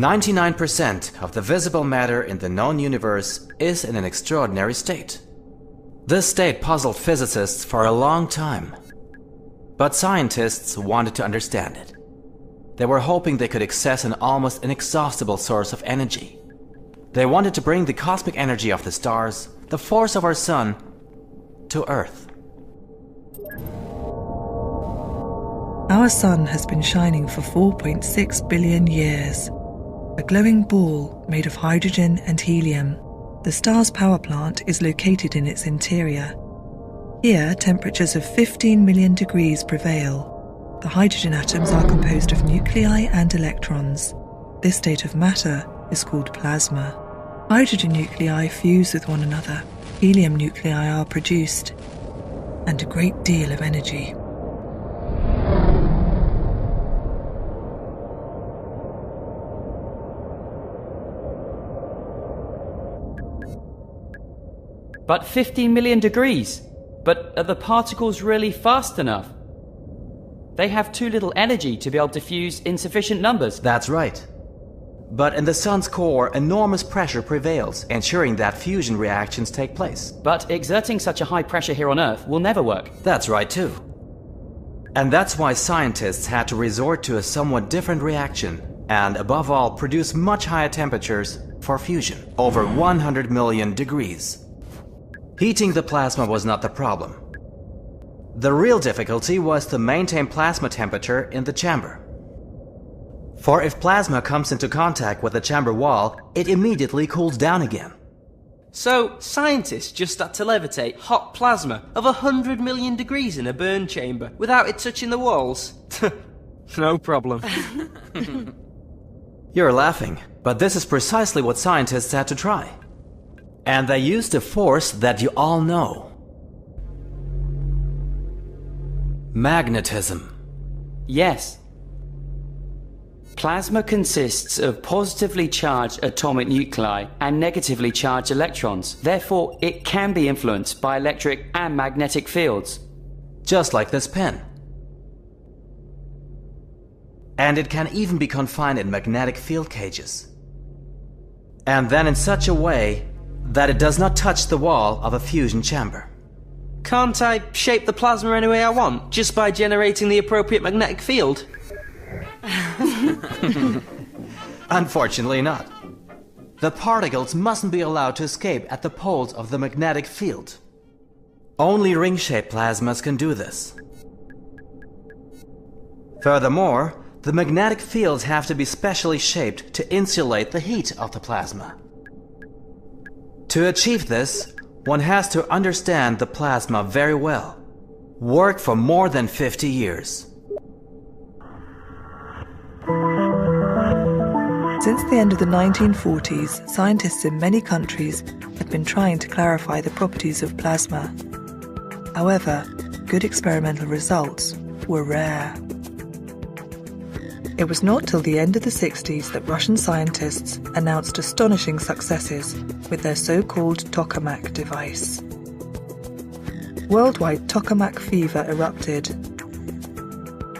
99% of the visible matter in the known universe is in an extraordinary state. This state puzzled physicists for a long time. But scientists wanted to understand it. They were hoping they could access an almost inexhaustible source of energy. They wanted to bring the cosmic energy of the stars, the force of our sun, to Earth. Our sun has been shining for 4.6 billion years. A glowing ball made of hydrogen and helium. The star's power plant is located in its interior. Here, temperatures of 15 million degrees prevail. The hydrogen atoms are composed of nuclei and electrons. This state of matter is called plasma. Hydrogen nuclei fuse with one another. Helium nuclei are produced, and a great deal of energy. But 15 million degrees? But are the particles really fast enough? They have too little energy to be able to fuse in sufficient numbers. That's right. But in the sun's core, enormous pressure prevails, ensuring that fusion reactions take place. But exerting such a high pressure here on Earth will never work. That's right too. And that's why scientists had to resort to a somewhat different reaction, and above all, produce much higher temperatures for fusion, over 100 million degrees. Heating the plasma was not the problem. The real difficulty was to maintain plasma temperature in the chamber. For if plasma comes into contact with the chamber wall, it immediately cools down again. So, scientists just had to levitate hot plasma of 100 million degrees in a burn chamber without it touching the walls? No problem. You're laughing, but this is precisely what scientists had to try. And they used a force that you all know. Magnetism. Yes. Plasma consists of positively charged atomic nuclei and negatively charged electrons. Therefore, it can be influenced by electric and magnetic fields. Just like this pen. And it can even be confined in magnetic field cages. And then in such a way that it does not touch the wall of a fusion chamber. Can't I shape the plasma any way I want, just by generating the appropriate magnetic field? Unfortunately not. The particles mustn't be allowed to escape at the poles of the magnetic field. Only ring-shaped plasmas can do this. Furthermore, the magnetic fields have to be specially shaped to insulate the heat of the plasma. To achieve this, one has to understand the plasma very well. Work for more than 50 years. Since the end of the 1940s, scientists in many countries have been trying to clarify the properties of plasma. However, good experimental results were rare. It was not till the end of the 60s that Russian scientists announced astonishing successes with their so-called tokamak device. Worldwide tokamak fever erupted.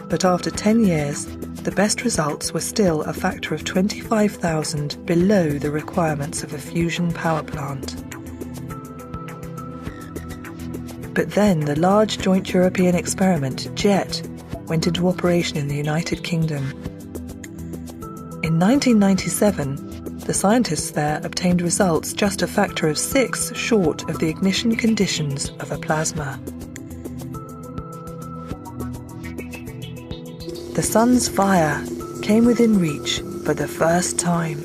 But after 10 years, the best results were still a factor of 25,000 below the requirements of a fusion power plant. But then the large joint European experiment, JET, went into operation in the United Kingdom. In 1997, the scientists there obtained results just a factor of 6 short of the ignition conditions of a plasma. The sun's fire came within reach for the first time.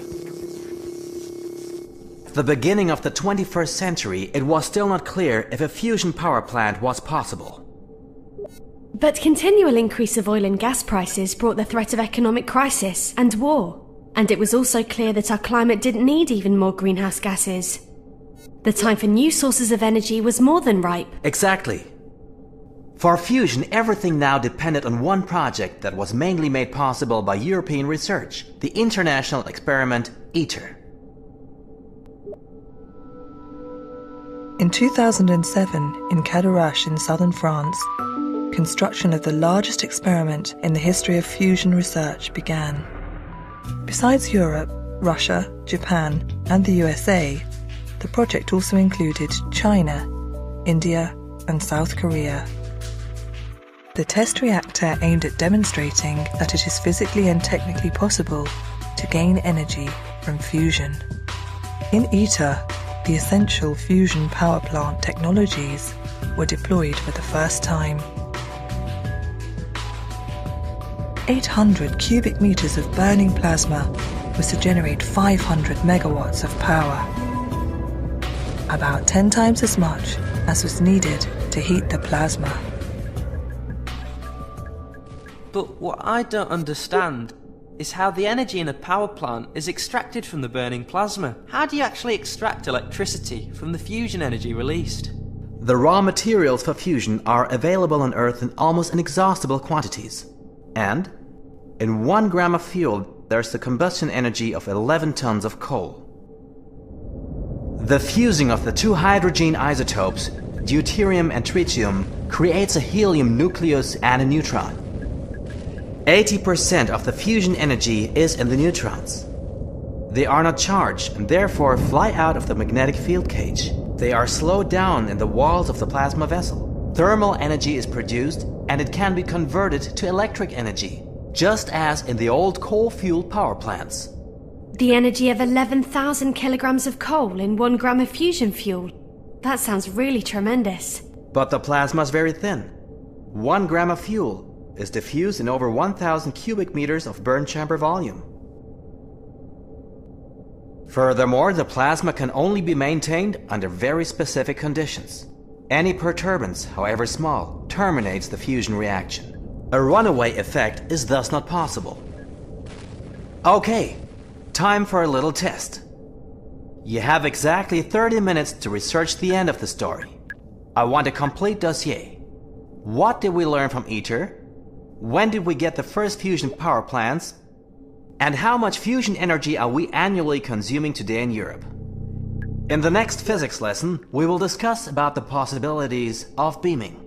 At the beginning of the 21st century, it was still not clear if a fusion power plant was possible. But continual increase of oil and gas prices brought the threat of economic crisis and war. And it was also clear that our climate didn't need even more greenhouse gases. The time for new sources of energy was more than ripe. Exactly. For fusion, everything now depended on one project that was mainly made possible by European research, the international experiment ITER. In 2007, in Cadarache in southern France, construction of the largest experiment in the history of fusion research began. Besides Europe, Russia, Japan, and the USA, the project also included China, India, and South Korea. The test reactor aimed at demonstrating that it is physically and technically possible to gain energy from fusion. In ITER, the essential fusion power plant technologies were deployed for the first time. 800 cubic meters of burning plasma was to generate 500 megawatts of power, about 10 times as much as was needed to heat the plasma. But what I don't understand is how the energy in a power plant is extracted from the burning plasma. How do you actually extract electricity from the fusion energy released? The raw materials for fusion are available on Earth in almost inexhaustible quantities. And in 1 gram of fuel, there's the combustion energy of 11 tons of coal. The fusing of the two hydrogen isotopes, deuterium and tritium, creates a helium nucleus and a neutron. 80% of the fusion energy is in the neutrons. They are not charged and therefore fly out of the magnetic field cage. They are slowed down in the walls of the plasma vessel. Thermal energy is produced and it can be converted to electric energy, just as in the old coal-fueled power plants. The energy of 11,000 kilograms of coal in 1 gram of fusion fuel. That sounds really tremendous. But the plasma is very thin. 1 gram of fuel is diffused in over 1,000 cubic meters of burn chamber volume. Furthermore, the plasma can only be maintained under very specific conditions. Any perturbance, however small, terminates the fusion reaction. A runaway effect is thus not possible. Okay, time for a little test. You have exactly 30 minutes to research the end of the story. I want a complete dossier. What did we learn from ITER? When did we get the first fusion power plants? And how much fusion energy are we annually consuming today in Europe? In the next physics lesson, we will discuss about the possibilities of beaming.